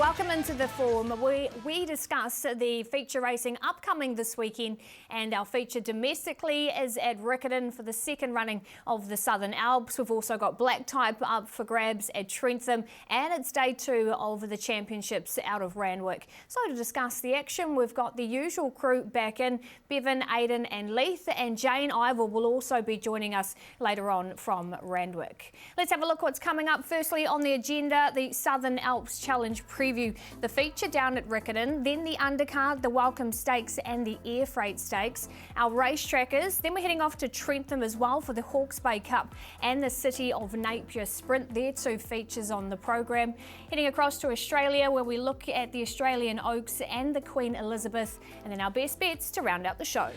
welcome into the forum. We discuss the feature racing upcoming this weekend, and our feature domestically is at Riccarton for the second running of the Southern Alps. We've also got black type up for grabs at Trentham, and it's day 2 of the championships out of Randwick. So to discuss the action, we've got the usual crew back in: Bevan, Aidan and Leith, and Jane Ivor will also be joining us later on from Randwick. Let's have a look what's coming up. Firstly on the agenda, the Southern Alps Challenge preview, the feature down at Riccarton, then the undercard, the Welcome Stakes and the Air Freight Stakes, our race trackers. Then we're heading off to Trentham as well for the Hawke's Bay Cup and the City of Napier Sprint. They're 2 features on the program. Heading across to Australia, where we look at the Australian Oaks and the Queen Elizabeth, and then our best bets to round out the show.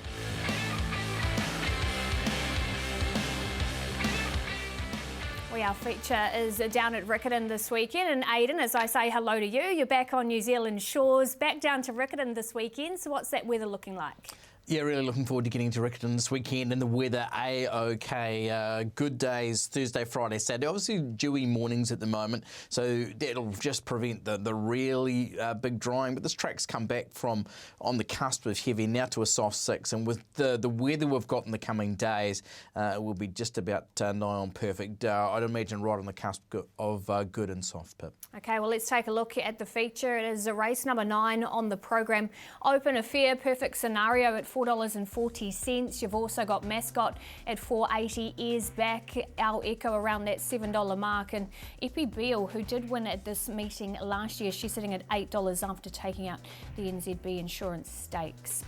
Our feature is down at Riccarton this weekend, and Aidan, as I say hello to you, you're back on New Zealand shores, back down to Riccarton this weekend. So what's that weather looking like? Yeah, really looking forward to getting to Riccarton this weekend, and the weather A-OK. Good days, Thursday, Friday, Saturday. Obviously dewy mornings at the moment, so that'll just prevent the really big drying. But this track's come back from on the cusp of heavy now to a soft 6, and with the weather we've got in the coming days, it will be just about nigh on perfect. I'd imagine right on the cusp of good and soft, Pip. Okay, well, let's take a look at the feature. It is race number 9 on the program. Open Affair, perfect scenario at $4.40. You've also got Mascot at $4.80. Ears Back, our Echo around that $7 mark. And Epi Beale, who did win at this meeting last year, she's sitting at $8 after taking out the NZB Insurance Stakes.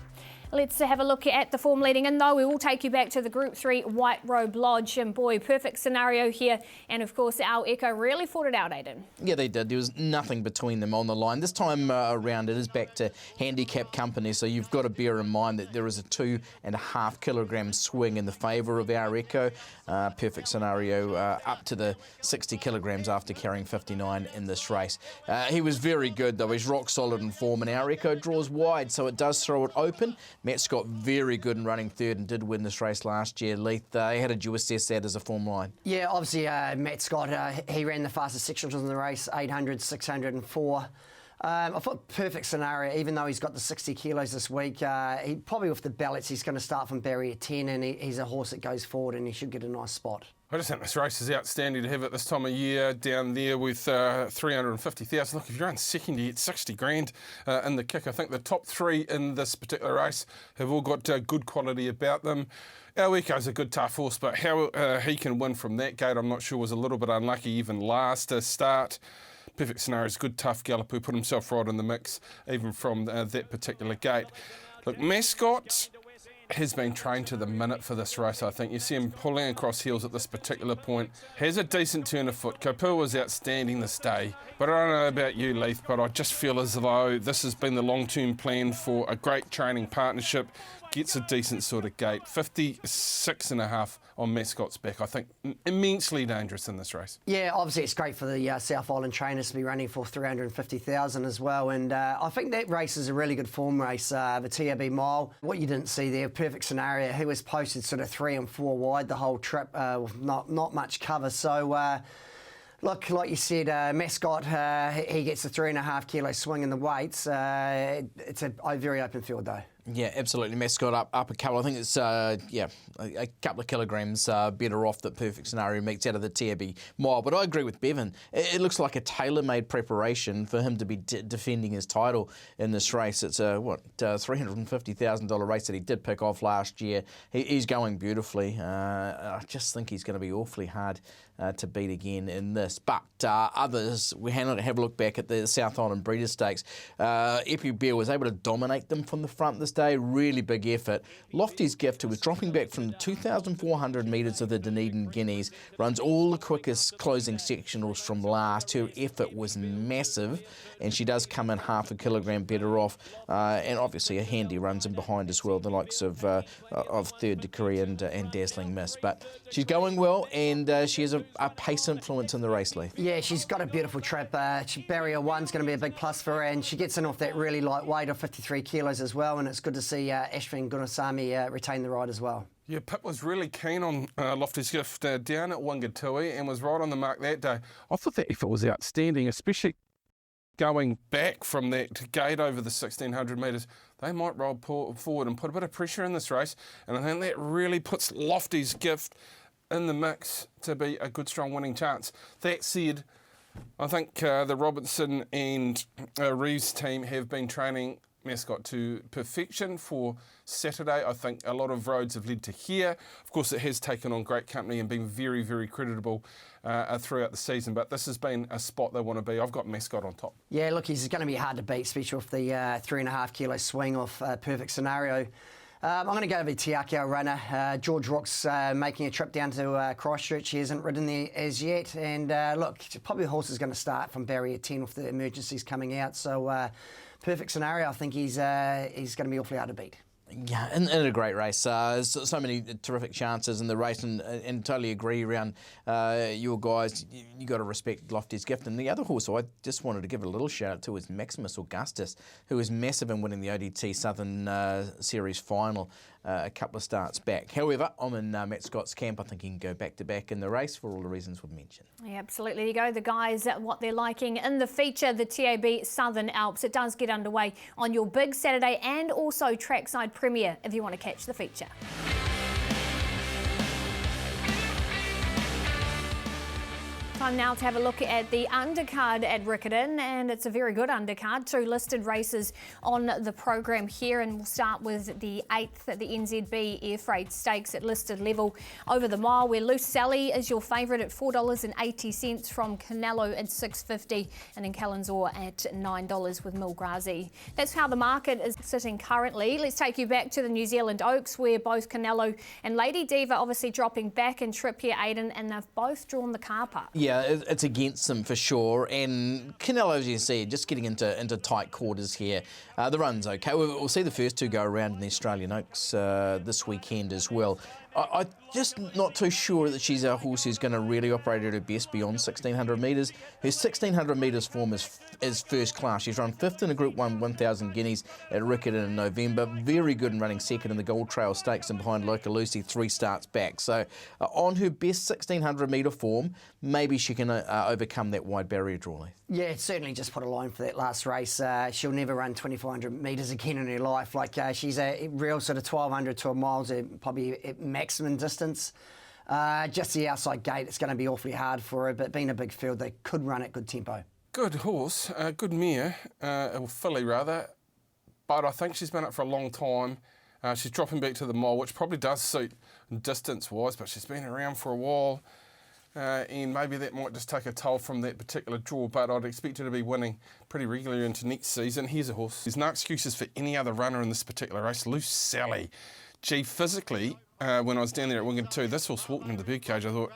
Let's have a look at the form leading in, though. We will take you back to the Group 3 White Robe Lodge, and boy, perfect scenario here. And of course, our Echo really fought it out, Aidan. Yeah, they did. There was nothing between them on the line. This time around, it is back to handicap company, so you've got to bear in mind that there is a 2.5 kilogram swing in the favour of our Echo. Perfect scenario up to the 60 kilograms after carrying 59 in this race. He was very good, though. He's rock solid in form, and our Echo draws wide, so it does throw it open. Matt Scott, very good in running third and did win this race last year. Leith, how did you assess that as a form line? Yeah, obviously Matt Scott, he ran the fastest sections in the race, 800, 604. I thought perfect scenario, even though he's got the 60 kilos this week. He probably with the ballots, he's going to start from barrier 10, and he's a horse that goes forward, and he should get a nice spot. I just think this race is outstanding to have at this time of year down there with 350,000. Look, if you're on second, you get 60 grand in the kick. I think the top 3 in this particular race have all got good quality about them. Our Echo's a good tough horse, but how he can win from that gate, I'm not sure. Was a little bit unlucky even last start. Perfect scenario is good, tough gallop who put himself right in the mix, even from that particular gate. Look, Mascot has been trained to the minute for this race, I think. You see him pulling across heels at this particular point. Has a decent turn of foot. Kopua was outstanding this day. But I don't know about you, Leith, but I just feel as though this has been the long-term plan for a great training partnership. Gets a decent sort of gate. 56.5 on Mascot's back. I think immensely dangerous in this race. Yeah, obviously it's great for the South Island trainers to be running for 350,000 as well. And I think that race is a really good form race, the TAB Mile. What you didn't see there, perfect scenario. He was posted sort of 3 and 4 wide the whole trip with not much cover. So, look, like you said, Mascot, he gets a 3.5 kilo swing in the weights. It's a very open field, though. Yeah, absolutely. Mascot up a couple. I think it's, a couple of kilograms better off that perfect scenario meets out of the TAB Mile. But I agree with Bevan. It looks like a tailor-made preparation for him to be defending his title in this race. It's a, $350,000 race that he did pick off last year. He's going beautifully. I just think he's going to be awfully hard to beat again in this. But others, we have a look back at the South Island Breeders' Stakes. Epi Beale was able to dominate them from the front this day. Really big effort. Lofty's Gift, who was dropping back from the 2,400 metres of the Dunedin Guineas, runs all the quickest closing sectionals from last. Her effort was massive, and she does come in 0.5 kilogram better off. And obviously a handy runs in behind as well, the likes of Third Decree and Dazzling Miss. But she's going well, and she has a pace influence in the race, Lee. Yeah, she's got a beautiful trip. Barrier 1's going to be a big plus for her, and she gets in off that really light weight of 53 kilos as well, and it's good to see Ashwin Gunasamy retain the ride as well. Yeah, Pip was really keen on Lofty's Gift down at Wangatui and was right on the mark that day. I thought that effort was outstanding, especially going back from that gate over the 1600 metres, they might roll forward and put a bit of pressure in this race. And I think that really puts Lofty's Gift in the mix to be a good, strong winning chance. That said, I think the Robinson and Reeves team have been training Mascot to perfection for Saturday. I think a lot of roads have led to here. Of course, it has taken on great company and been very, very creditable throughout the season, but this has been a spot they want to be. I've got Mascot on top. Yeah, look, he's going to be hard to beat, especially with the 3.5 kilo swing off Perfect Scenario. I'm going to go over Te Akau runner. George Rook's making a trip down to Christchurch. He hasn't ridden there as yet. And look, probably the horse is going to start from barrier 10 with the emergencies coming out. So Perfect Scenario, I think he's going to be awfully hard to beat. Yeah, in a great race. So many terrific chances in the race, and totally agree around your guys. You got to respect Lofty's Gift. And the other horse I just wanted to give a little shout out to is Maximus Augustus, who was massive in winning the ODT Southern Series final a couple of starts back. However, I'm in Matt Scott's camp. I think he can go back-to-back in the race for all the reasons we've mentioned. Yeah, absolutely. There you go. The guys, what they're liking in the feature, the TAB Southern Alps. It does get underway on your big Saturday and also trackside premiere if you want to catch the feature. Time now to have a look at the undercard at Riccarton, and it's a very good undercard. 2 listed races on the program here, and we'll start with the 8th at the NZB Air Freight Stakes at listed level over the mile, where Loose Sally is your favourite at $4.80 from Canelo at $6.50, and then Kalanzor at $9 with Milgrazi. That's how the market is sitting currently. Let's take you back to the New Zealand Oaks, where both Canelo and Lady Diva obviously dropping back in trip here, Aidan, and they've both drawn the car park. Yeah, it's against them for sure. And Canelo, as you see, just getting into tight quarters here. The run's okay. We'll see the first 2 go around in the Australian Oaks this weekend as well. I'm just not too sure that she's a horse who's going to really operate at her best beyond 1,600 metres. Her 1,600 metres form is first class. She's run 5th in a Group 1 1,000 guineas at Riccarton in November. Very good in running 2nd in the Gold Trail Stakes and behind Loca Lucy 3 starts back. So on her best 1,600 metre form, maybe she can overcome that wide barrier draw. Yeah, certainly just put a line for that last race. She'll never run 2,400 metres again in her life. Like she's a real sort of 1,200 to a mile, probably at maximum distance. Just the outside gate, it's going to be awfully hard for her, but being a big field, they could run at good tempo. Good horse, good mare, or filly rather, but I think she's been up for a long time. She's dropping back to the mile, which probably does suit distance-wise, but she's been around for a while. And maybe that might just take a toll from that particular draw, but I'd expect her to be winning pretty regularly into next season. Here's a horse. There's no excuses for any other runner in this particular race. Loose Sally. Gee, physically, when I was down there at Wigan 2, this horse walked into the birdcage. I thought,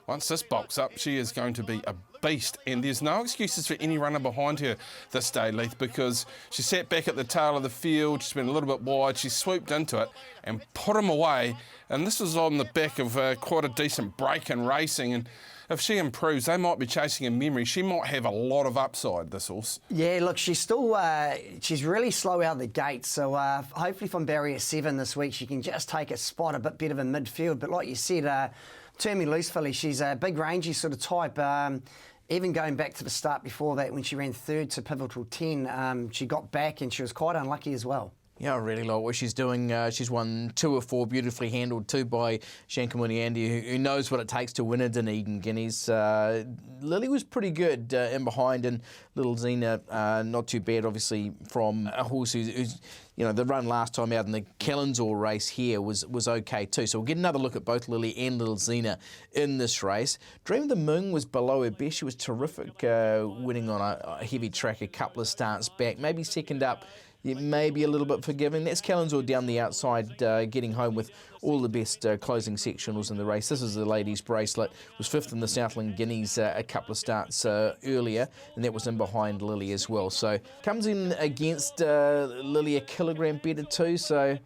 once this bulks up, she is going to be a beast. And there's no excuses for any runner behind her this day, Leith, because she sat back at the tail of the field. She's been a little bit wide. She swooped into it and put him away. And this was on the back of quite a decent break in racing. And if she improves, they might be chasing in memory. She might have a lot of upside, this horse. Yeah, look, she's still, she's really slow out of the gate. So hopefully from barrier 7 this week, she can just take a spot a bit better in midfield. But like you said, Termy Loose Filly, she's a big rangy sort of type. Even going back to the start before that, when she ran 3rd to Pivotal 10, she got back and she was quite unlucky as well. Yeah, I really like what she's doing. She's won 2 of 4, beautifully handled, 2 by Shankamuni Andy, who knows what it takes to win a Dunedin Guineas. Lily was pretty good in behind, and Little Zena, not too bad, obviously, from a horse who's you know, the run last time out in the Kalanzor race here was okay too. So we'll get another look at both Lily and Little Zena in this race. Dream of the Moon was below her best. She was terrific, winning on a heavy track a couple of starts back, maybe second up. It may be a little bit forgiving. That's Kalanzor down the outside, getting home with all the best closing sectionals in the race. This is the ladies' bracelet. Was 5th in the Southland Guineas a couple of starts earlier, and that was in behind Lily as well. So comes in against Lily a kilogram better too. So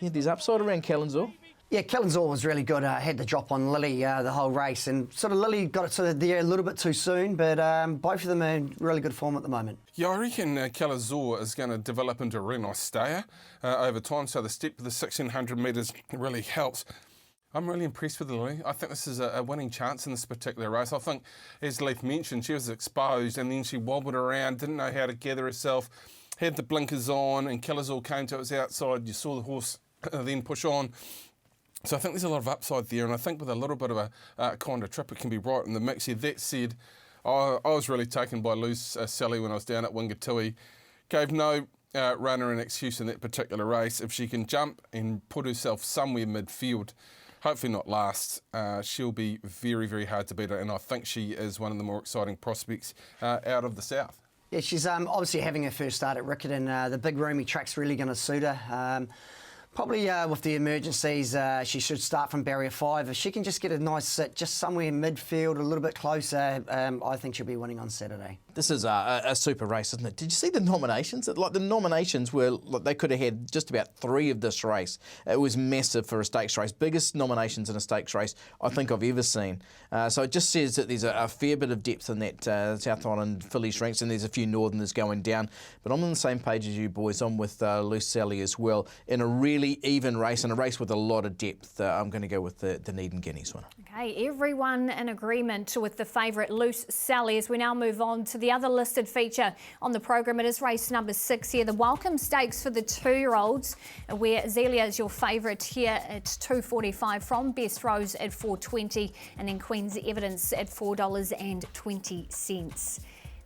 yeah, there's upside around Kalanzor. Yeah, Kalanzor was really good. Had the drop on Lily the whole race, and sort of Lily got it sort of there a little bit too soon, but both of them are in really good form at the moment. Yeah, I reckon Kalanzor is going to develop into a really nice stayer over time, so the step of the 1,600 metres really helps. I'm really impressed with Lily. I think this is a winning chance in this particular race. I think, as Leith mentioned, she was exposed and then she wobbled around, didn't know how to gather herself, had the blinkers on, and Killers all came to its outside. You saw the horse then push on. So I think there's a lot of upside there, and I think with a little bit of a kind of trip, it can be right in the mix here. That said, I was really taken by Loose Sally when I was down at Wingatui. Gave no runner an excuse in that particular race. If she can jump and put herself somewhere midfield, hopefully not last, she'll be very, very hard to beat, and I think she is one of the more exciting prospects out of the south. Yeah, she's obviously having her first start at Riccarton. The big roomy track's really going to suit her. Probably with the emergencies, she should start from barrier 5. If she can just get a nice sit just somewhere in midfield, a little bit closer, I think she'll be winning on Saturday. This is a super race, isn't it? Did you see the nominations? Like, the nominations were, like, they could have had just about 3 of this race. It was massive for a stakes race. Biggest nominations in a stakes race I think I've ever seen. So it just says that there's a fair bit of depth in that South Island fillies ranks, and there's a few Northerners going down. But I'm on the same page as you boys. I'm with Loose Sally as well. In a really even race, and a race with a lot of depth, I'm going to go with the Needham Guineas winner. Okay, everyone in agreement with the favourite Loose Sally. As we now move on to the other listed feature on the program, it is race number 6 here, the Welcome Stakes for the 2-year-olds, where Zelia is your favourite here at $2.45 from Best Rose at $4.20, and then Queen's Evidence at $4.20.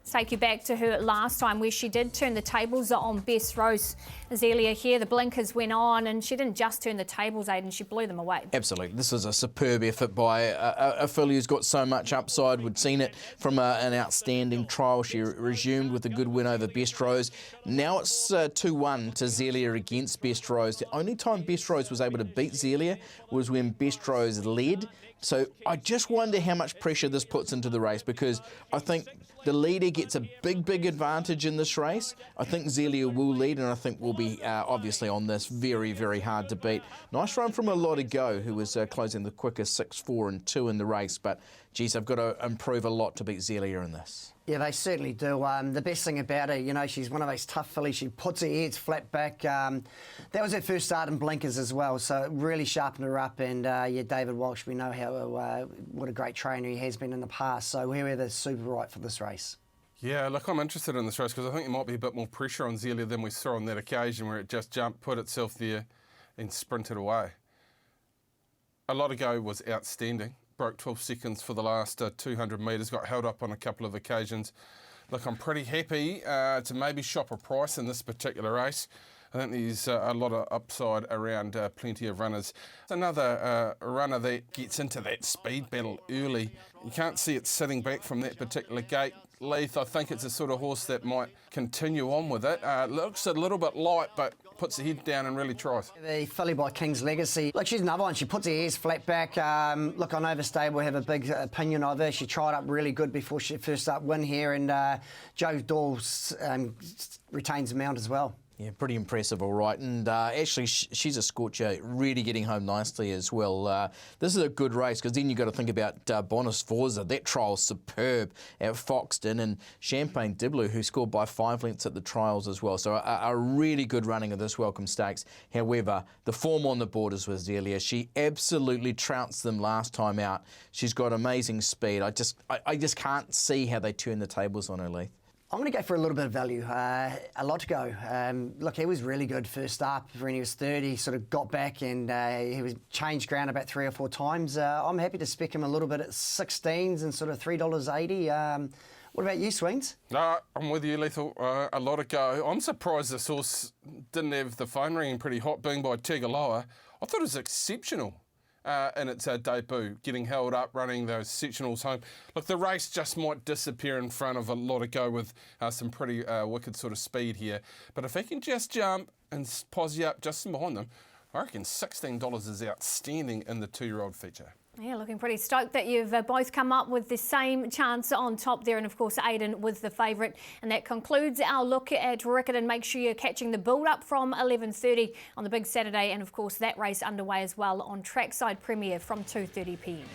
Take you back to her last time where she did turn the tables on Best Rose. Zelia here, the blinkers went on and she didn't just turn the tables, Aidan, she blew them away. Absolutely. This was a superb effort by a filly who's got so much upside. We'd seen it from an outstanding trial. She resumed with a good win over Best Rose. Now it's 2-1 to Zelia against Best Rose. The only time Best Rose was able to beat Zelia was when Best Rose led. So I just wonder how much pressure this puts into the race, because I think the leader gets a big advantage in this race. I think Zelia will lead, and I think will be obviously on this very, very hard to beat. Nice run from A Lot of Go, who was closing the quickest 6-4 and 2 in the race. But, geez, I've got to improve a lot to beat Zelia in this. Yeah, they certainly do. The best thing about her, you know, she's one of those tough fillies. She puts her heads flat back. That was her first start in blinkers as well, so it really sharpened her up. And, yeah, David Walsh, we know how what a great trainer he has been in the past. So we're the super right for this race. Yeah, look, I'm interested in this race because I think there might be a bit more pressure on Zelia than we saw on that occasion where it just jumped, put itself there and sprinted away. A Lot of Go was outstanding. Broke 12 seconds for the last 200 metres, got held up on a couple of occasions. Look, I'm pretty happy to maybe shop a price in this particular race. I think there's a lot of upside around plenty of runners. Another runner that gets into that speed battle early. You can't see it sitting back from that particular gate. Leith, I think it's a sort of horse that might continue on with it. Looks a little bit light, but puts the head down and really tries. The filly by King's Legacy. Look, she's another one. She puts her ears flat back. Look, I know the stable have a big opinion of her. She tried up really good before she first up win here, and Joe Dawes retains the mount as well. Yeah, pretty impressive, all right. And actually, she's a scorcher, really getting home nicely as well. This is a good race, because then you've got to think about Bonus Forza. That trial's superb at Foxton, and Champagne Dibbler, who scored by 5 lengths at the trials as well. So a really good running of this Welcome Stakes. However, the form on the board is with Zelia. She absolutely trounced them last time out. She's got amazing speed. I just can't see how they turn the tables on her, Leith. I'm going to go for a little bit of value. A Lot to Go. Look, he was really good first up when he was 30. Sort of got back and he was changed ground about 3 or 4 times. I'm happy to spec him a little bit at 16s and sort of $3.80. What about you, Swings? No, I'm with you, Lethal. A Lot of Go. I'm surprised this horse didn't have the phone ringing pretty hot, being by Tegaloa. I thought it was exceptional. In its debut, getting held up, running those sectionals home. Look, the race just might disappear in front of A Lot of Go with some pretty wicked sort of speed here. But if he can just jump and posse up just behind them, I reckon $16 is outstanding in the 2-year-old feature. Yeah, looking pretty stoked that you've both come up with the same chance on top there, and of course Aidan with the favourite. And that concludes our look at Riccarton. Make sure you're catching the build-up from 11:30 on the big Saturday, and of course that race underway as well on Trackside Premier from 2:30 p.m.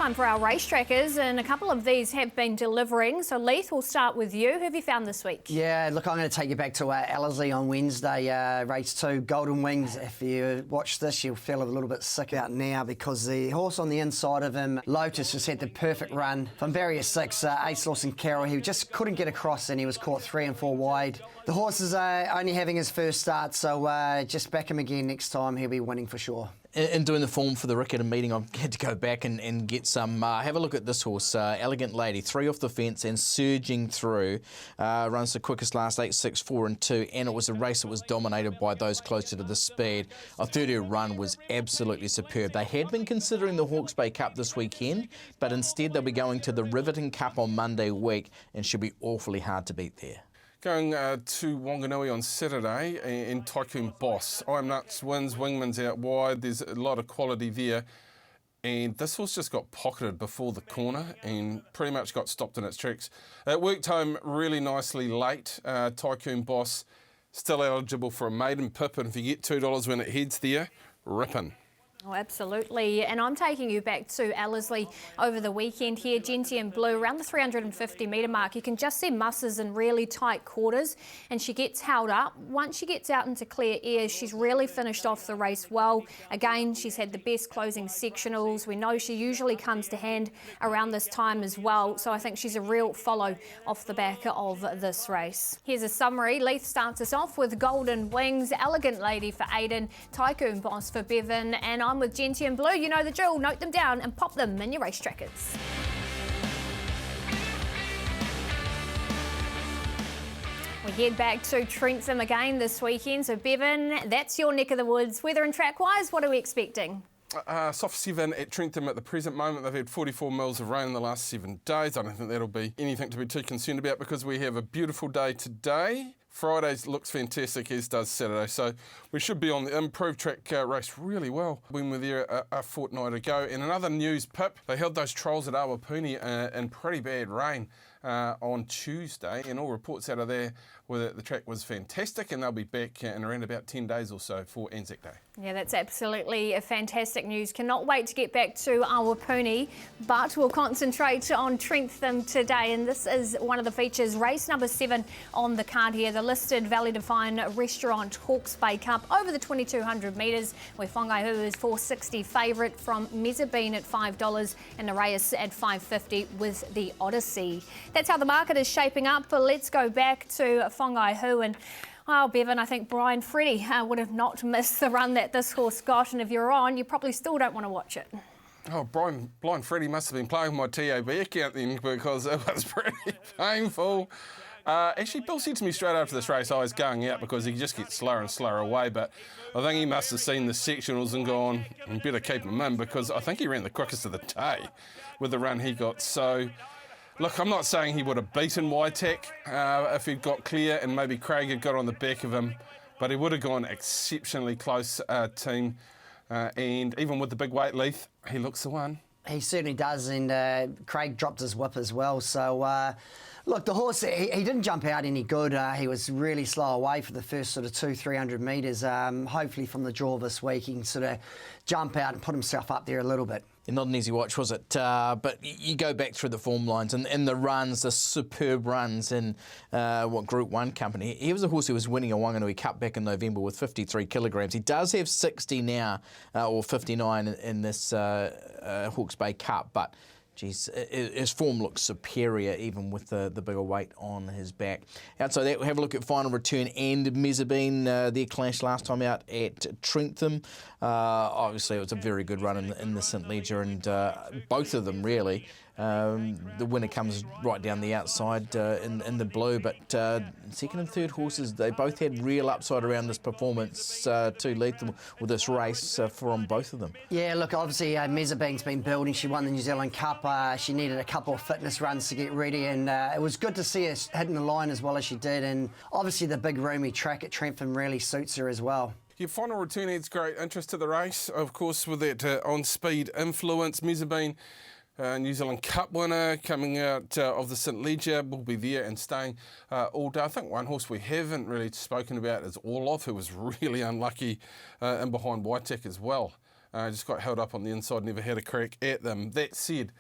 time for our race trackers, and a couple of these have been delivering. So Leith, we'll start with you. Who have you found this week? Yeah, look, I'm going to take you back to Ellerslie on Wednesday, race 2, Golden Wings. If you watch this, you'll feel a little bit sick out now because the horse on the inside of him, Lotus, just had the perfect run from barrier 6, Ace Lawson Carroll. He just couldn't get across and he was caught 3 and 4 wide. The horse is only having his first start, so just back him again next time. He'll be winning for sure. In doing the form for the Riccarton meeting, I've had to go back and get some. Have a look at this horse, Elegant Lady, 3 off the fence and surging through. Runs the quickest last 8, 6, 4 and 2, and it was a race that was dominated by those closer to the speed. I thought her run was absolutely superb. They had been considering the Hawke's Bay Cup this weekend, but instead they'll be going to the Riverton Cup on Monday week and should be awfully hard to beat there. Going to Wanganui on Saturday in Tycoon Boss. I'm Nuts wins, Wingman's out wide. There's a lot of quality there. And this horse just got pocketed before the corner and pretty much got stopped in its tracks. It worked home really nicely late. Tycoon Boss still eligible for a maiden pip, and if you get $2 when it heads there, ripping. Oh, absolutely. And I'm taking you back to Ellerslie over the weekend here. Gentian Blue, around the 350 metre mark. You can just see musses in really tight quarters and she gets held up. Once she gets out into clear air, she's really finished off the race well. Again, she's had the best closing sectionals. We know she usually comes to hand around this time as well. So I think she's a real follow off the back of this race. Here's a summary. Leith starts us off with Golden Wings, Elegant Lady for Aidan, Tycoon Boss for Bevan, and I'm with Gentian Blue. You know the drill. Note them down and pop them in your race trackers. We head back to Trentham again this weekend. So Bevan, that's your neck of the woods. Weather and track wise, what are we expecting? Soft 7 at Trentham at the present moment. They've had 44 mils of rain in the last 7 days. I don't think that'll be anything to be too concerned about because we have a beautiful day today. Friday looks fantastic, as does Saturday, so we should be on the improved track race really well when we're there a fortnight ago. And another news, Pip, they held those trials at Awapuni in pretty bad rain on Tuesday, and all reports out of there were that the track was fantastic, and they'll be back in around about 10 days or so for Anzac Day. Yeah, that's absolutely fantastic news. Cannot wait to get back to Awapuni, but we'll concentrate on Trentham today, and this is one of the features, race number 7 on the card here, the listed Valley Define Restaurant Hawke's Bay Cup over the 2200 metres, where Whangaihu is $4.60 favourite from Mezzabine at $5 and Nereus at $5.50 with the Odyssey. That's how the market is shaping up, but let's go back to Whangaihu and well, Bevan, I think Brian Freddie would have not missed the run that this horse got, and if you're on, you probably still don't want to watch it. Oh, Blind Freddie must have been playing with my TAB account then because it was pretty painful. Actually, Bill said to me straight after this race I was going out because he just gets slower and slower away, but I think he must have seen the sectionals and gone, better keep him in because I think he ran the quickest of the day with the run he got. So, look, I'm not saying he would have beaten Waitak if he'd got clear and maybe Craig had got on the back of him, but he would have gone exceptionally close team. And even with the big weight, Leith, he looks the one. He certainly does, and Craig dropped his whip as well. So, look, the horse, he didn't jump out any good. He was really slow away for the first sort of 200-300 metres. Hopefully from the draw this week, he can sort of jump out and put himself up there a little bit. Not an easy watch, was it? But you go back through the form lines and the runs, the superb runs in Group 1 company. He was a horse who was winning a Wanganui Cup back in November with 53 kilograms. He does have 60 now, or 59 in this Hawke's Bay Cup, but geez, his form looks superior even with the bigger weight on his back. Outside that, we'll have a look at Final Return and Mezzabine. Their clash last time out at Trentham. Obviously, it was a very good run in the St Leger, and both of them really. The winner comes right down the outside in the blue, but second and third horses, they both had real upside around this performance to lead them with this race from both of them. Yeah, look, obviously Mezzabine's been building. She won the New Zealand Cup. She needed a couple of fitness runs to get ready, and it was good to see her hitting the line as well as she did, and obviously the big roomy track at Trentham really suits her as well. Your Final Return adds great interest to the race, of course, with that on-speed influence. Mezzabine, New Zealand Cup winner, coming out of the St Leger, will be there and staying all day. I think one horse we haven't really spoken about is Orlov, who was really unlucky in behind Waitak as well. Just got held up on the inside, never had a crack at them. That said,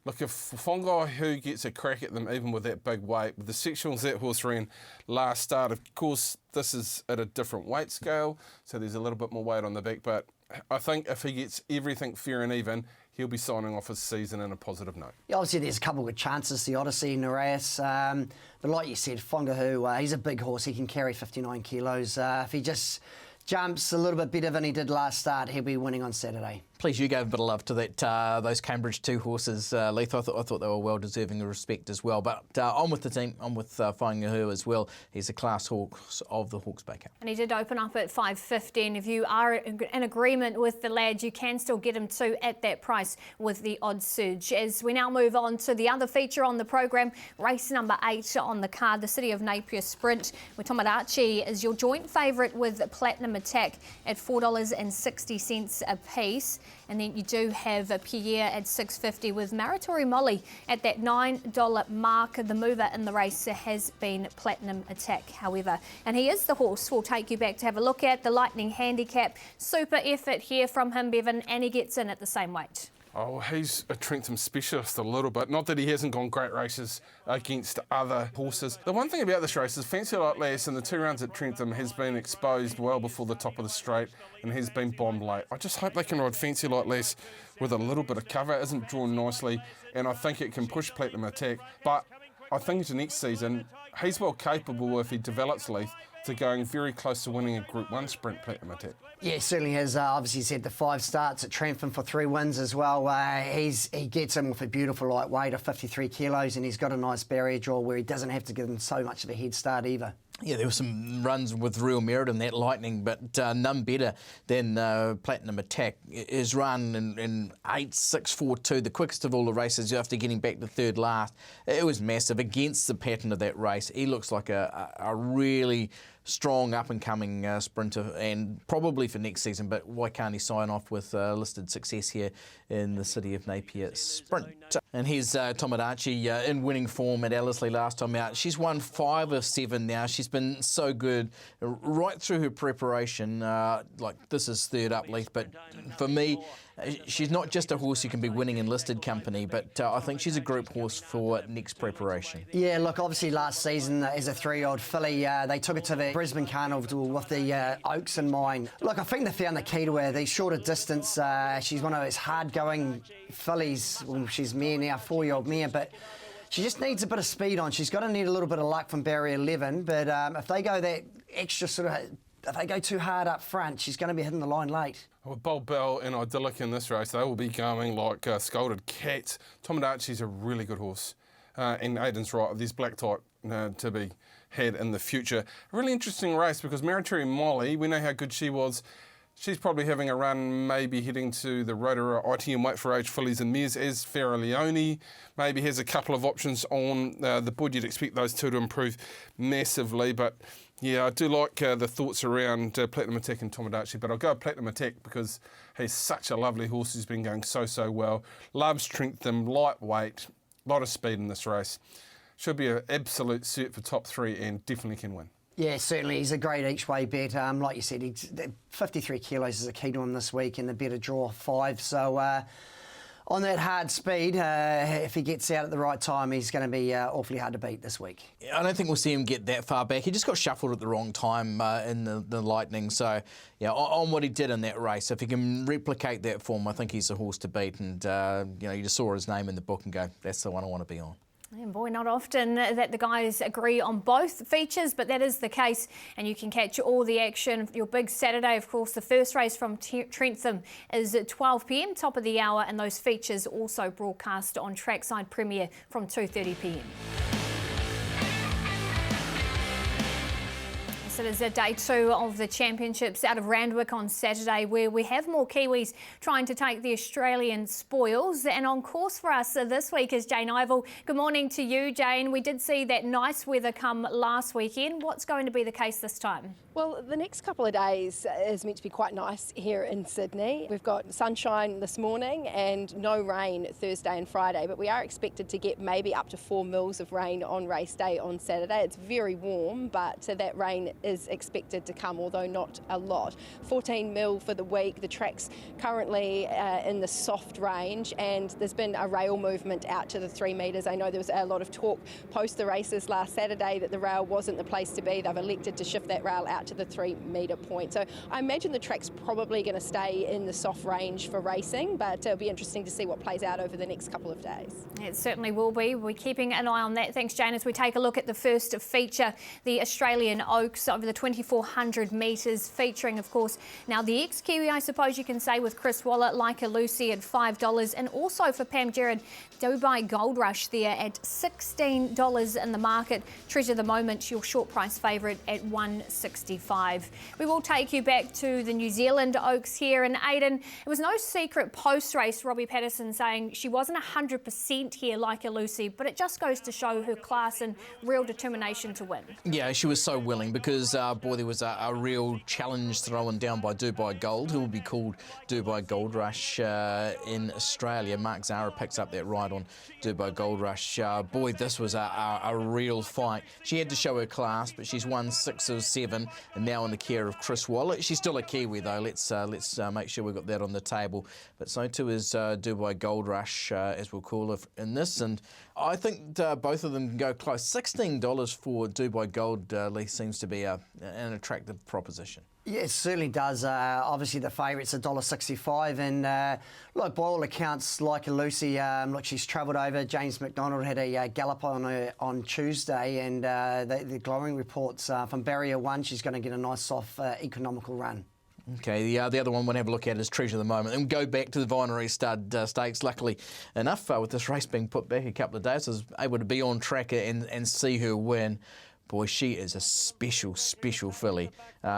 look, if Fongai who gets a crack at them, even with that big weight, with the sectionals that horse ran last start, of course, this is at a different weight scale, so there's a little bit more weight on the back, but I think if he gets everything fair and even, he'll be signing off his season in a positive note. Yeah, obviously, there's a couple of good chances, the Odyssey, Nereus, but like you said, Fongahu, he's a big horse, he can carry 59 kilos. If he just jumps a little bit better than he did last start, he'll be winning on Saturday. Please, you gave a bit of love to that those Cambridge 2 horses, Leith. I thought they were well deserving of respect as well. But I'm with the team. I'm with Whaingahu as well. He's a class horse of the Hawke's Bay Cup. And he did open up at $5.50, and if you are in agreement with the lad, you can still get him too at that price with the odds surge. As we now move on to the other feature on the program, race number 8 on the card, the City of Napier Sprint, where Tomodachi is your joint favourite with Platinum Attack at $4.60 a piece. And then you do have Pierre at $6.50 with Maritory Molly at that $9 mark. The mover in the race has been Platinum Attack, however. And he is the horse we'll take you back to have a look at. The Lightning Handicap. Super effort here from him, Bevan, and he gets in at the same weight. Oh, he's a Trentham specialist a little bit. Not that he hasn't gone great races against other horses. The one thing about this race is Fancy Light Lass in the 2 rounds at Trentham has been exposed well before the top of the straight and has been bombed late. I just hope they can ride Fancy Light Lass with a little bit of cover. It isn't drawn nicely, and I think it can push Platinum Attack. But I think into next season, he's well capable, if he develops Leith, to going very close to winning a Group 1 sprint, Platinum Attack. Yeah, certainly has. Obviously, he's had the 5 starts at Trentham for 3 wins as well. He gets in with a beautiful lightweight of 53 kilos, and he's got a nice barrier draw where he doesn't have to give him so much of a head start either. Yeah, there were some runs with real merit in that Lightning, but none better than Platinum Attack. His run in 8.642, the quickest of all the races after getting back to third last. It was massive against the pattern of that race. He looks like a really strong up-and-coming sprinter, and probably for next season, but why can't he sign off with listed success here in the City of Napier Sprint? And here's Tomodachi in winning form at Ellerslie last time out. She's won 5 of 7 now. She's been so good right through her preparation. Like, this is third up, Leith, but for me, she's not just a horse who can be winning in listed company, but I think she's a group horse for next preparation. Yeah, look, obviously last season as a 3-year-old filly, they took it to the Brisbane Carnival with the Oaks in mind. Look, I think they found the key to her, the shorter distance. She's one of those hard-going fillies. Well, she's mare now, 4-year-old mare, but she just needs a bit of speed on. She's going to need a little bit of luck from barrier 11, but if they go that extra if they go too hard up front, she's going to be hitting the line late. With Bold Bell and Idyllic in this race, they will be going like scolded cats. Tomodachi's a really good horse. And Aidan's right, there's black type to be had in the future. A really interesting race because Maritory Molly, we know how good she was. She's probably having a run, maybe heading to the Rotorua ITM Weight for Age fillies and mares as Farrah Leone. Maybe has a couple of options on the board. You'd expect those two to improve massively. But yeah, I do like the thoughts around Platinum Attack and Tomodachi. But I'll go Platinum Attack because he's such a lovely horse who's been going so well. Loves Trentham, lightweight, a lot of speed in this race. Should be an absolute cert for top 3 and definitely can win. Yeah, certainly. He's a great each-way bet. Like you said, 53 kilos is a key to him this week and the better draw 5. So on that hard speed, if he gets out at the right time, he's going to be awfully hard to beat this week. I don't think we'll see him get that far back. He just got shuffled at the wrong time in the Lightning. So, yeah, on what he did in that race, if he can replicate that form, I think he's a horse to beat. And, you just saw his name in the book and go, that's the one I want to be on. And boy, not often that the guys agree on both features, but that is the case, and you can catch all the action. Your big Saturday, of course, the first race from Trentham is at 12 p.m, top of the hour, and those features also broadcast on Trackside Premier from 2:30 p.m. It is day 2 of the championships out of Randwick on Saturday, where we have more Kiwis trying to take the Australian spoils. And on course for us this week is Jane Ivel. Good morning to you, Jane. We did see that nice weather come last weekend. What's going to be the case this time? Well, the next couple of days is meant to be quite nice here in Sydney. We've got sunshine this morning and no rain Thursday and Friday, but we are expected to get maybe up to 4 mils of rain on race day on Saturday. It's very warm, but that rain is expected to come, although not a lot. 14 mil for the week. The track's currently in the soft range, and there's been a rail movement out to the 3 metres. I know there was a lot of talk post the races last Saturday that the rail wasn't the place to be. They've elected to shift that rail out to the 3 metre point. So I imagine the track's probably going to stay in the soft range for racing, but it'll be interesting to see what plays out over the next couple of days. It certainly will be. We're keeping an eye on that. Thanks, Jane. As we take a look at the first feature, the Australian Oaks over the 2,400 metres, featuring, of course, now the ex-Kiwi, I suppose you can say, with Chris Waller, Like a Lucy at $5, and also for Pam Gerard, Dubai Gold Rush there at $16 in the market. Treasure the Moment, your short price favourite at $165. We will take you back to the New Zealand Oaks here, and Aidan, it was no secret post-race, Robbie Patterson saying she wasn't 100% here, Like a Lucy, but it just goes to show her class and real determination to win. Yeah, she was so willing because, boy, there was a real challenge thrown down by Dubai Gold, who will be called Dubai Gold Rush in Australia. Mark Zara picks up that ride on Dubai Gold Rush. Boy, this was a real fight. She had to show her class, but she's won 6 of 7 and now in the care of Chris Waller. She's still a Kiwi, though. Let's make sure we've got that on the table. But so too is Dubai Gold Rush, as we'll call it in this. And I think both of them can go close. $16 for Dubai Gold Leaf seems to be an attractive proposition. Yeah, it certainly does. Obviously, the favourite's $1.65, and look, by all accounts, Like a Lucy, look, she's travelled over. James McDonald had a gallop on her on Tuesday, and the glowing reports from Barrier 1, she's going to get a nice, soft, economical run. Okay, the other one we'll have a look at is Treasure the Moment. And go back to the Vinery Stud Stakes. Luckily enough, with this race being put back a couple of days, I was able to be on track and see her win. Boy, she is a special filly.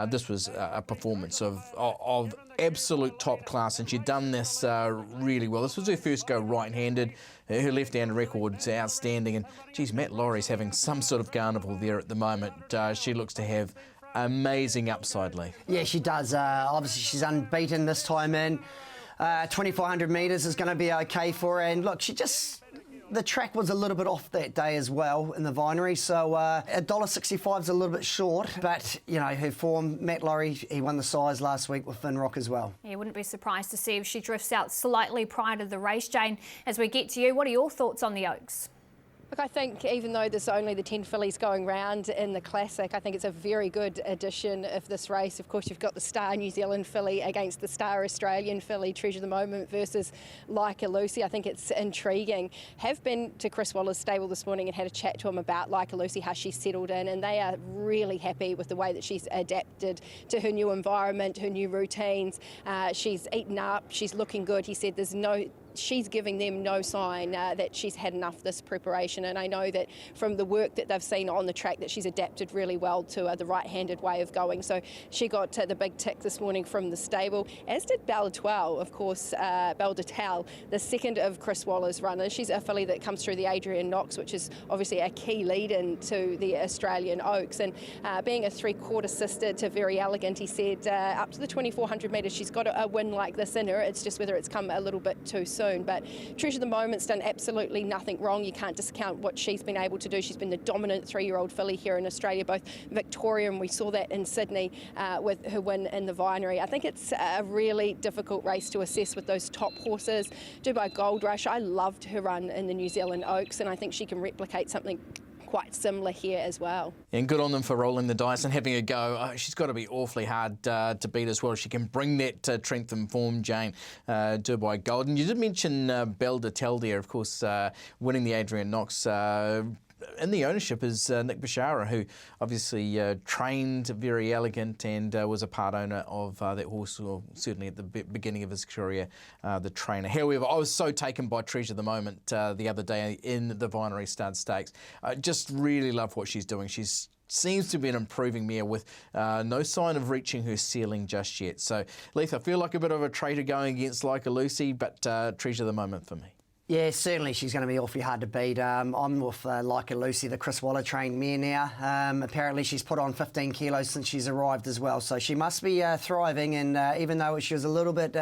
This was a performance of absolute top class, and she'd done this really well. This was her first go right-handed. Her left-handed record's outstanding, and geez, Matt Laurie's having some sort of carnival there at the moment. She looks to have amazing upside, Lee. Yeah, she does. Obviously, she's unbeaten this time in. 2,400 metres is going to be okay for her, and look, the track was a little bit off that day as well in the Vinery, so $1.65 is a little bit short, but, you know, her form, Matt Laurie, he won the size last week with Finrock as well. Yeah, wouldn't be surprised to see if she drifts out slightly prior to the race. Jane, as we get to you, what are your thoughts on the Oaks? Look, I think even though there's only the 10 fillies going round in the Classic, I think it's a very good edition of this race. Of course, you've got the Star New Zealand filly against the Star Australian filly, Treasure the Moment versus Like a Lucy. I think it's intriguing. Have been to Chris Waller's stable this morning and had a chat to him about Like a Lucy, how she's settled in, and they are really happy with the way that she's adapted to her new environment, her new routines. She's eaten up, she's looking good. He said she's giving them no sign that she's had enough this preparation, and I know that from the work that they've seen on the track that she's adapted really well to the right-handed way of going. So she got the big tick this morning from the stable, as did Belle Etoile, of course, Belle Etoile, the second of Chris Waller's runners. She's a filly that comes through the Adrian Knox, which is obviously a key lead-in to the Australian Oaks, and being a three-quarter sister to Very Elegant, he said up to the 2,400 metres she's got a win like this in her. It's just whether it's come a little bit too soon. But Treasure the Moment's done absolutely nothing wrong. You can't discount what she's been able to do. She's been the dominant 3-year-old filly here in Australia, both Victoria, and we saw that in Sydney with her win in the Vinery. I think it's a really difficult race to assess with those top horses. Dubai Gold Rush, I loved her run in the New Zealand Oaks, and I think she can replicate something quite similar here as well. And good on them for rolling the dice and having a go. She's got to be awfully hard to beat as well. She can bring that Trentham form, Jane, Dubai Gold. And you did mention Belle Etoile there, of course, winning the Adrian Knox. In the ownership is Nick Bashara, who obviously trained Very Elegant and was a part owner of that horse, or certainly at the beginning of his career, the trainer. However, I was so taken by Treasure the Moment the other day in the Vinery Stud Stakes. I just really love what she's doing. She's seems to be an improving mare with no sign of reaching her ceiling just yet. So, Leith, I feel like a bit of a traitor going against Like a Lucy, but Treasure the Moment for me. Yeah, certainly she's going to be awfully hard to beat. I'm with Like a Lucy, the Chris Waller trained mare now. Apparently she's put on 15 kilos since she's arrived as well, so she must be thriving, and even though she was a little bit...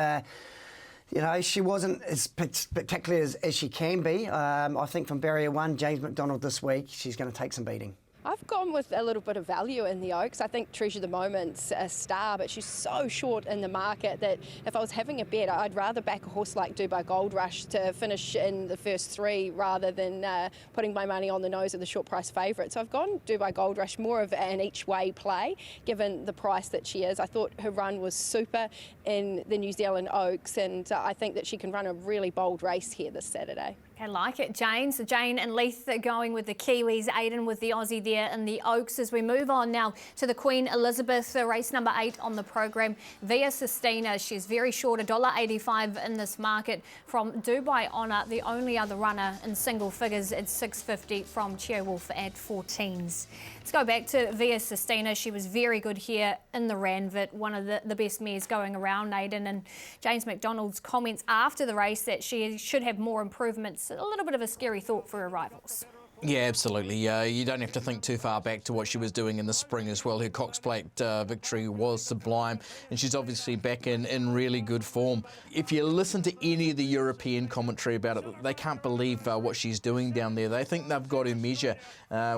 you know, she wasn't as spectacular as she can be. I think from Barrier 1, James McDonald this week, she's going to take some beating. I've gone with a little bit of value in the Oaks. I think Treasure the Moment's a star, but she's so short in the market that if I was having a bet, I'd rather back a horse like Dubai Gold Rush to finish in the first three rather than putting my money on the nose of the short price favourite. So I've gone Dubai Gold Rush, more of an each way play, given the price that she is. I thought her run was super in the New Zealand Oaks, and I think that she can run a really bold race here this Saturday. I like it, Jane. So Jane and Leith are going with the Kiwis, Aidan with the Aussie there in the Oaks. As we move on now to the Queen Elizabeth, race number 8 on the program. Via Sistina, she's very short, $1.85 in this market from Dubai Honour, the only other runner in single figures at $6.50 from Cheerwolf at 14s. Let's go back to Via Sistina. She was very good here in the Ranvit, one of the best mares going around, Aidan. And James McDonald's comments after the race that she should have more improvements. A little bit of a scary thought for her rivals. Yeah, absolutely. You don't have to think too far back to what she was doing in the spring as well. Her Cox Plate victory was sublime, and she's obviously back in really good form. If you listen to any of the European commentary about it, they can't believe what she's doing down there. They think they've got her measure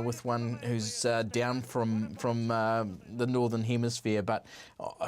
with one who's down from the Northern Hemisphere, but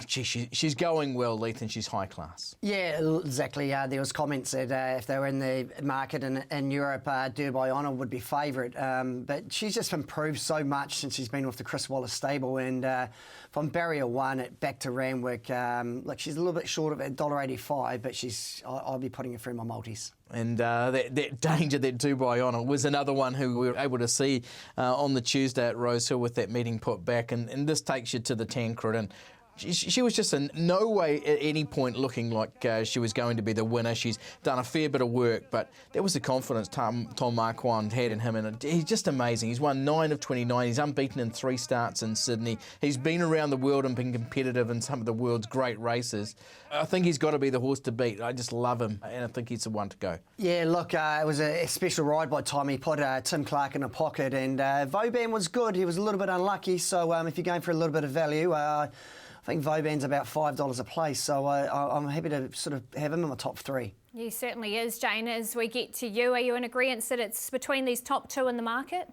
she's going well, Leith, and she's high class. Yeah, exactly. There was comments that if they were in the market in Europe, Dubai Honour would be favourite. But she's just improved so much since she's been with the Chris Wallace stable, and from barrier 1 back to Randwick, look, she's a little bit short of $1.85, but I'll be putting her through my multis. And that danger that Dubai Honour was another one who we were able to see on the Tuesday at Rosehill with that meeting put back, and this takes you to the Tancred, and she was just in no way at any point looking like she was going to be the winner. She's done a fair bit of work, but that was the confidence Tom Marquand had in him, and he's just amazing. He's won 9 of 29. He's unbeaten in 3 starts in Sydney. He's been around the world and been competitive in some of the world's great races. I think he's got to be the horse to beat. I just love him, and I think he's the one to go. Yeah, look, it was a special ride by Tom. He put Tim Clark in a pocket, and Vauban was good. He was a little bit unlucky, so if you're going for a little bit of value, I think Vauban's about $5 a place, so I'm happy to sort of have him in the top 3. He certainly is, Jane. As we get to you, are you in agreement that it's between these top 2 in the market?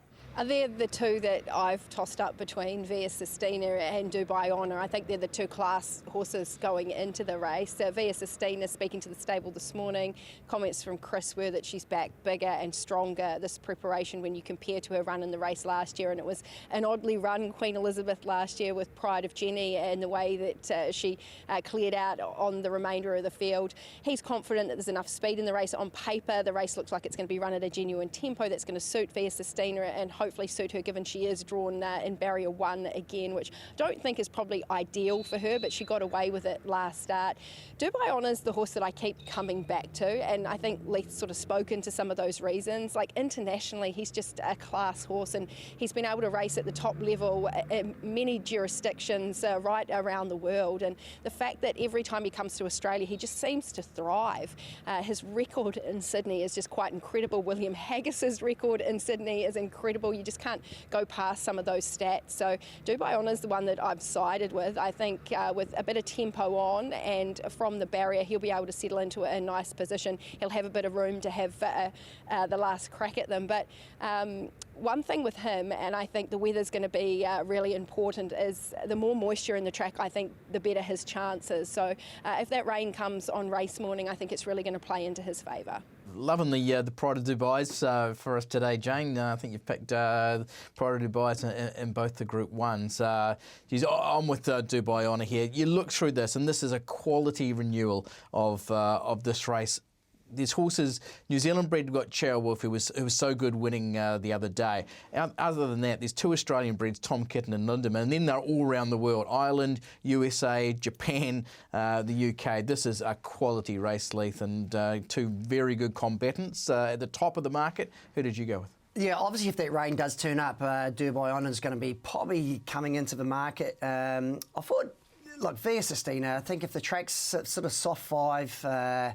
They're the 2 that I've tossed up between Via Sistina and Dubai Honour. I think they're the 2 class horses going into the race. Via Sistina, speaking to the stable this morning, comments from Chris were that she's back bigger and stronger this preparation when you compare to her run in the race last year. And it was an oddly run Queen Elizabeth last year with Pride of Jenny and the way that she cleared out on the remainder of the field. He's confident that there's enough speed in the race. On paper, the race looks like it's going to be run at a genuine tempo that's going to suit Via Sistina and hopefully suit her, given she is drawn in barrier 1 again, which I don't think is probably ideal for her, but she got away with it last start. Dubai Honour's the horse that I keep coming back to, and I think Leith's sort of spoken to some of those reasons. Like internationally, he's just a class horse, and he's been able to race at the top level in many jurisdictions right around the world, and the fact that every time he comes to Australia, he just seems to thrive. His record in Sydney is just quite incredible. William Haggis's record in Sydney is incredible. You just can't go past some of those stats. So Dubai Honour is the one that I've sided with. I think with a bit of tempo on and from the barrier, he'll be able to settle into a nice position. He'll have a bit of room to have the last crack at them. But one thing with him, and I think the weather's going to be really important, is the more moisture in the track, I think the better his chances. So if that rain comes on race morning, I think it's really going to play into his favour. Loving the Pride of Dubai's for us today, Jane. I think you've picked Pride of Dubai's in both the Group 1s. I'm with Dubai Honour here. You look through this, and this is a quality renewal of this race. There's horses, New Zealand bred, we've got Cheerwolf, who was so good winning the other day. Other than that, there's 2 Australian breds, Tom Kitten and Lindemann, and then they're all around the world, Ireland, USA, Japan, the UK. This is a quality race, Leith, and 2 very good combatants at the top of the market. Who did you go with? Yeah, obviously if that rain does turn up, Dubai Honour is going to be probably coming into the market. I thought, look, Via Sistina, I think if the track's sort of soft 5,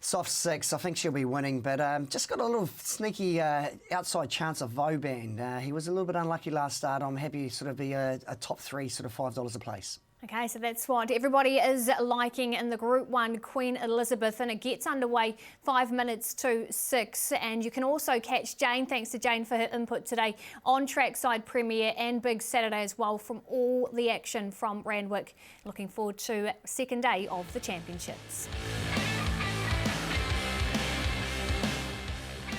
soft 6, I think she'll be winning, but just got a little sneaky outside chance of Vauban. He was a little bit unlucky last start. I'm happy to sort of be a top 3, sort of $5 a place. Okay, so that's what everybody is liking in the Group 1 Queen Elizabeth, and it gets underway 5 minutes to 6. And you can also catch Jane, thanks to Jane for her input today, on Trackside Premier and Big Saturday as well, from all the action from Randwick. Looking forward to second day of the championships.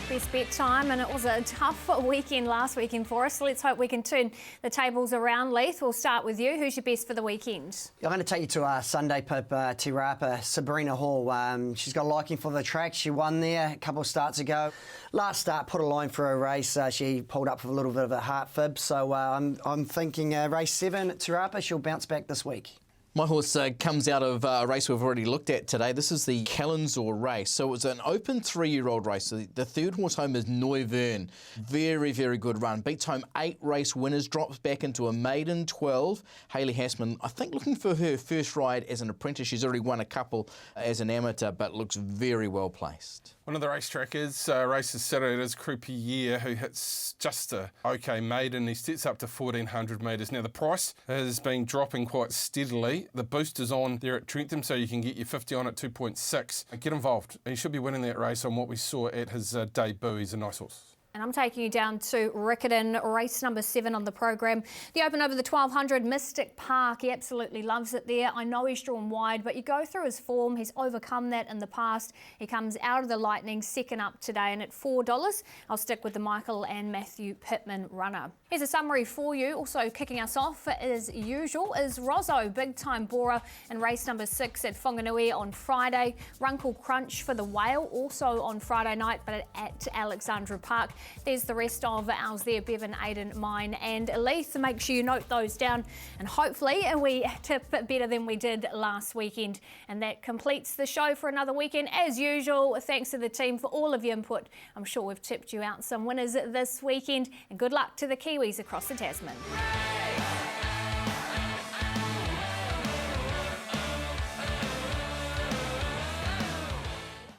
Best bet time, and it was a tough weekend last weekend for us. Let's hope we can turn the tables around. Leith, we'll start with you. Who's your best for the weekend? I'm going to take you to our Sunday pip, Te Rapa, Sabrina Hall. She's got a liking for the track. She won there a couple of starts ago. Last start, put a line for a race. She pulled up with a little bit of a heart fib. So I'm thinking race 7 at Te Rapa. She'll bounce back this week. My horse comes out of a race we've already looked at today. This is the Callanzor race. So it was an open 3-year-old race. So the third horse home is Noivern. Very, very good run. Beats home 8 race winners, drops back into a maiden 12. Hayley Hassman, I think, looking for her first ride as an apprentice. She's already won a couple as an amateur, but looks very well placed. One of the racetrackers races Saturday. It is Croupier, who hits just a OK maiden. He steps up to 1,400 metres. Now, the price has been dropping quite steadily. The boost is on there at Trentham, so you can get your 50 on at 2.6. Get involved. He should be winning that race on what we saw at his debut. He's a nice horse. And I'm taking you down to Riccarton, race number 7 on the program. The Open over the 1200, Mystic Park. He absolutely loves it there. I know he's drawn wide, but you go through his form. He's overcome that in the past. He comes out of the Lightning, second up today, and at $4, I'll stick with the Michael and Matthew Pittman runner. Here's a summary for you. Also kicking us off, as usual, is Rozzo, big time borer, in race number 6 at Whanganui on Friday. Runkle Crunch for the Whale, also on Friday night, but at Alexandra Park. There's the rest of ours there, Bevan, Aiden, mine and Leith. Make sure you note those down, and hopefully we tip better than we did last weekend. And that completes the show for another weekend. As usual, thanks to the team for all of your input. I'm sure we've tipped you out some winners this weekend, and good luck to the Kiwis across the Tasman.